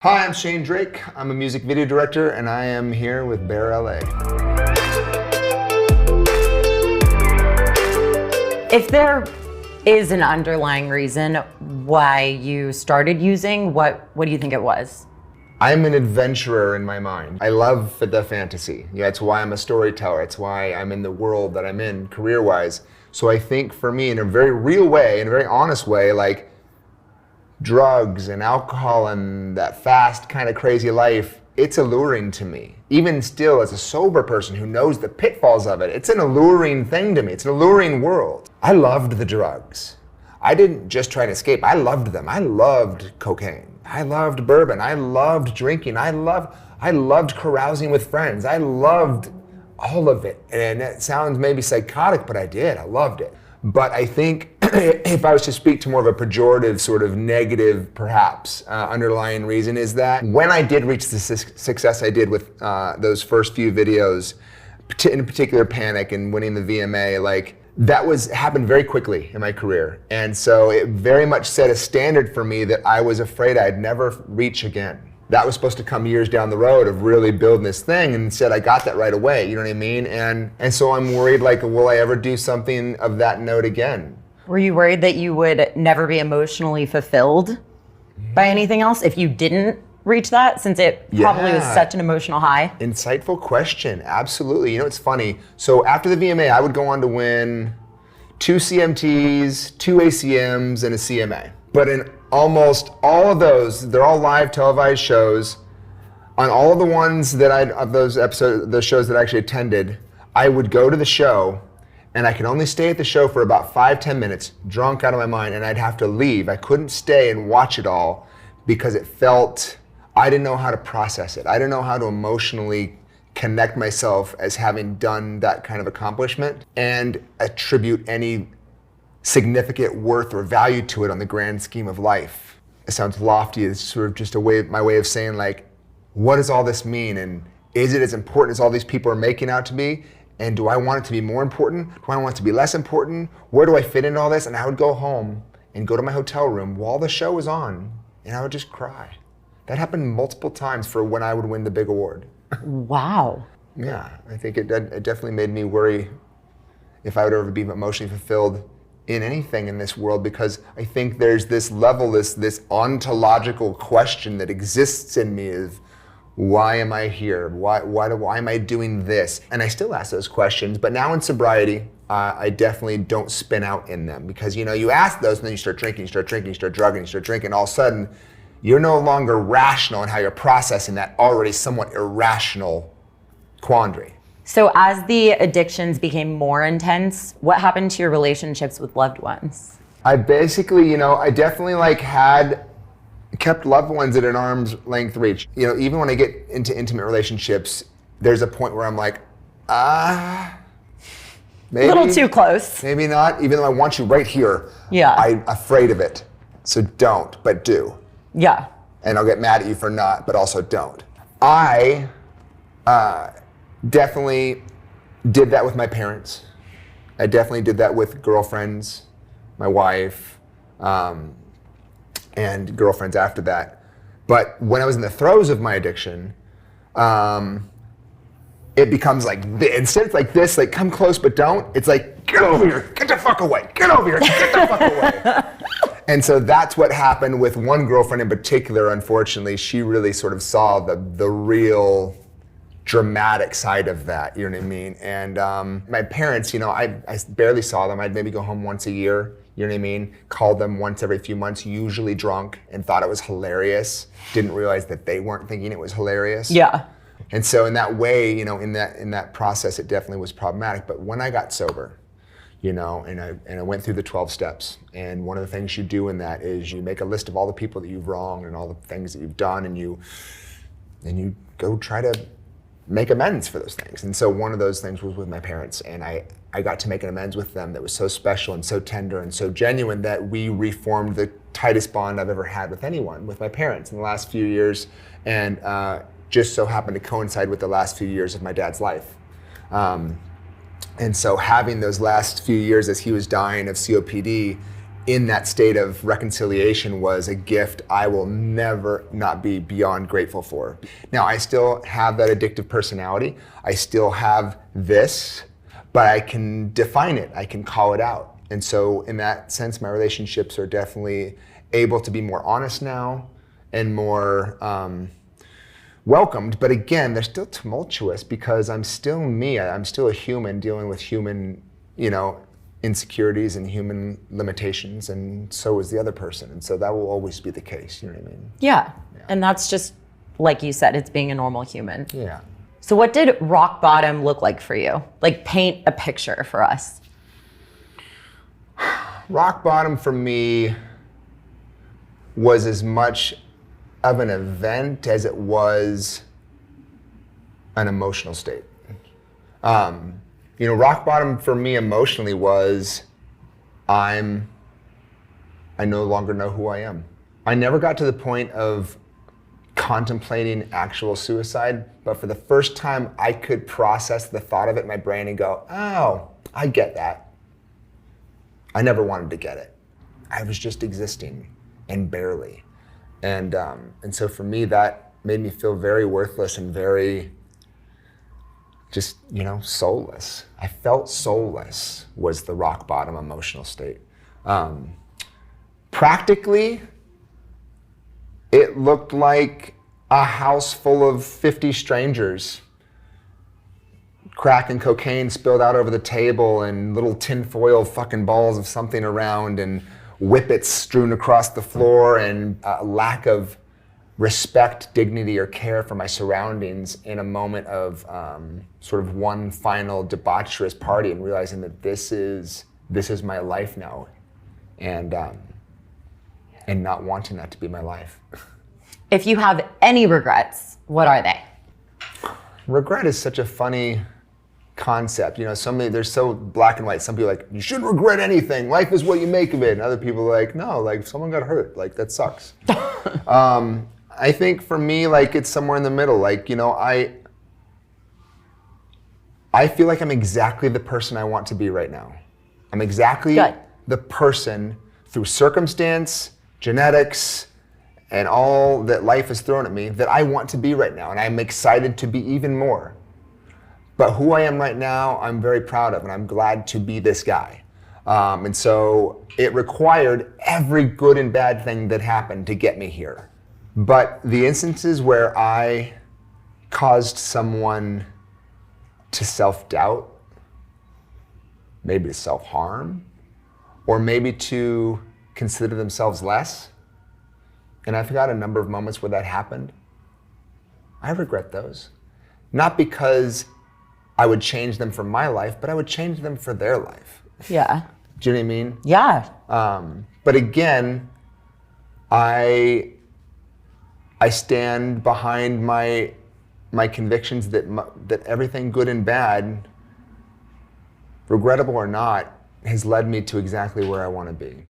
Hi, I'm Shane Drake. I'm a music video director and I am here with Bear LA. If there is an underlying reason why you started using, what do you think it was? I'm an adventurer in my mind. I love the fantasy. Yeah, it's why I'm a storyteller. It's why I'm in the world that I'm in career-wise. So I think for me, in a very real way, in a very honest way, like drugs and alcohol and that fast kind of crazy life, it's alluring to me. Even still, as a sober person who knows the pitfalls of it, it's an alluring thing to me. It's an alluring world. I loved the drugs. I didn't just try to escape. I loved them. I loved cocaine. I loved bourbon. I loved drinking. I loved carousing with friends. I loved all of it. And it sounds maybe psychotic, but I did. I loved it. But I think if I was to speak to more of a pejorative, sort of negative, perhaps, underlying reason is that when I did reach the success I did with those first few videos, in particular Panic and winning the VMA, like that happened very quickly in my career. And so it very much set a standard for me that I was afraid I'd never reach again. That was supposed to come years down the road of really building this thing, and instead I got that right away, you know what I mean? And so I'm worried, like, will I ever do something of that note again? Were you worried that you would never be emotionally fulfilled by anything else if you didn't reach that, since it probably was such an emotional high? Insightful question, absolutely. You know, it's funny. So after the VMA, I would go on to win 2 CMTs, 2 ACMs, and a CMA. But in almost all of those, they're all live televised shows. On all of the ones that those shows that I actually attended, I would go to the show and I could only stay at the show for about 5-10 minutes, drunk out of my mind, and I'd have to leave. I couldn't stay and watch it all because I didn't know how to process it. I didn't know how to emotionally connect myself as having done that kind of accomplishment and attribute any significant worth or value to it on the grand scheme of life. It sounds lofty. It's sort of just my way of saying, like, what does all this mean? And is it as important as all these people are making out to be? And do I want it to be more important? Do I want it to be less important? Where do I fit in all this? And I would go home and go to my hotel room while the show was on, and I would just cry. That happened multiple times for when I would win the big award. Wow. Yeah, I think it definitely made me worry if I would ever be emotionally fulfilled in anything in this world, because I think there's this level, this ontological question that exists in me of, why am I here? Why am I doing this? And I still ask those questions, but now in sobriety, I definitely don't spin out in them, because you ask those and then you start drinking, you start drinking, you start drugging, you start drinking, all of a sudden you're no longer rational in how you're processing that already somewhat irrational quandary. So as the addictions became more intense, what happened to your relationships with loved ones? I basically, I definitely kept loved ones at an arm's length reach. Even when I get into intimate relationships, there's a point where I'm like, maybe. A little too close. Maybe not, even though I want you right here. Yeah. I'm afraid of it. So don't, but do. Yeah. And I'll get mad at you for not, but also don't. I definitely did that with my parents. I definitely did that with girlfriends, my wife, and girlfriends after that. But when I was in the throes of my addiction, it becomes like, instead it's like this, like come close but don't, it's like, get over here, get the fuck away, get over here, get the fuck away. And so that's what happened with one girlfriend in particular. Unfortunately, she really sort of saw the real dramatic side of that, you know what I mean? And my parents, I barely saw them. I'd maybe go home once a year, you know what I mean? Called them once every few months, usually drunk, and thought it was hilarious. Didn't realize that they weren't thinking it was hilarious. Yeah. And so in that way, in that process, it definitely was problematic. But when I got sober, and I went through the 12 steps, and one of the things you do in that is you make a list of all the people that you've wronged and all the things that you've done, and you go try to make amends for those things. And so one of those things was with my parents, and I got to make an amends with them that was so special and so tender and so genuine that we reformed the tightest bond I've ever had with anyone, with my parents in the last few years, and just so happened to coincide with the last few years of my dad's life. And so having those last few years as he was dying of COPD, in that state of reconciliation was a gift I will never not be beyond grateful for. Now, I still have that addictive personality. I still have this, but I can define it. I can call it out. And so in that sense, my relationships are definitely able to be more honest now and more welcomed. But again, they're still tumultuous because I'm still me. I'm still a human dealing with human, insecurities and human limitations, and so is the other person. And so that will always be the case, you know what I mean? Yeah. And that's just, like you said, it's being a normal human. Yeah. So what did rock bottom look like for you? Like, paint a picture for us. Rock bottom for me was as much of an event as it was an emotional state. Rock bottom for me emotionally was I no longer know who I am. I never got to the point of contemplating actual suicide, but for the first time I could process the thought of it in my brain and go, oh, I get that. I never wanted to get it. I was just existing, and barely. And so for me, that made me feel very worthless and very just, soulless. I felt soulless was the rock bottom emotional state. Practically, it looked like a house full of 50 strangers. Crack and cocaine spilled out over the table and little tinfoil fucking balls of something around and whippets strewn across the floor and a lack of respect, dignity, or care for my surroundings in a moment of sort of one final debaucherous party and realizing that this is my life now, and not wanting that to be my life. If you have any regrets, what are they? Regret is such a funny concept. They're so black and white. Some people are like, you shouldn't regret anything. Life is what you make of it. And other people are like, no, like someone got hurt. Like that sucks. I think for me, like it's somewhere in the middle. Like, I feel like I'm exactly the person I want to be right now. I'm exactly the person through circumstance, genetics, and all that life has thrown at me that I want to be right now. And I'm excited to be even more. But who I am right now, I'm very proud of, and I'm glad to be this guy. And so it required every good and bad thing that happened to get me here. But the instances where I caused someone to self-doubt, maybe to self-harm, or maybe to consider themselves less, and I've got a number of moments where that happened, I regret those. Not because I would change them for my life, but I would change them for their life. Yeah. Do you know what I mean? Yeah. But again, I stand behind my convictions that everything good and bad, regrettable or not, has led me to exactly where I want to be.